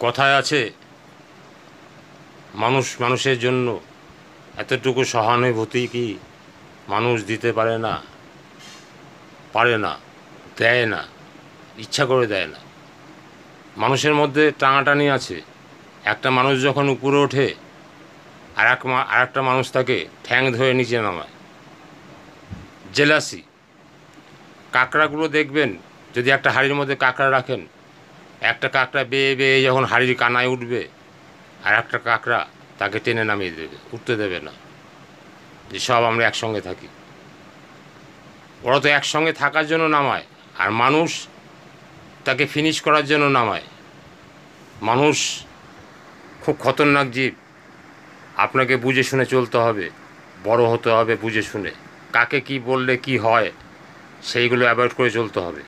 কথায় আছে, মানুষ মানুষের জন্য এতটুকু সহানুভূতি কি মানুষ দিতে পারে না? দেয় না, ইচ্ছা করে দেয় না। মানুষের মধ্যে টানাটানি আছে। একটা মানুষ যখন উপরে ওঠে আর একটা মানুষ তাকে ঠ্যাং ধরে নিচে নামায়। জেলাসি। কাঁকড়াগুলো দেখবেন, যদি একটা হাঁড়ির মধ্যে কাঁকড়া রাখেন, একটা কাঁকড়া বেয়ে বেয়ে যখন হাঁড়ির কানায় উঠবে, আর একটা কাঁকড়া তাকে টেনে নামিয়ে দেবে, উঠতে দেবে না। যে সব আমরা একসঙ্গে থাকি। ওরা তো একসঙ্গে থাকার জন্য নামায়, আর মানুষ তাকে ফিনিশ করার জন্য নামায়। মানুষ খুব খতরনাক জীব। আপনাকে বুঝে শুনে চলতে হবে, বড় হতে হবে বুঝে শুনে। কাকে কি বললে কি হয় সেইগুলো অ্যাভয়েড করে চলতে হবে।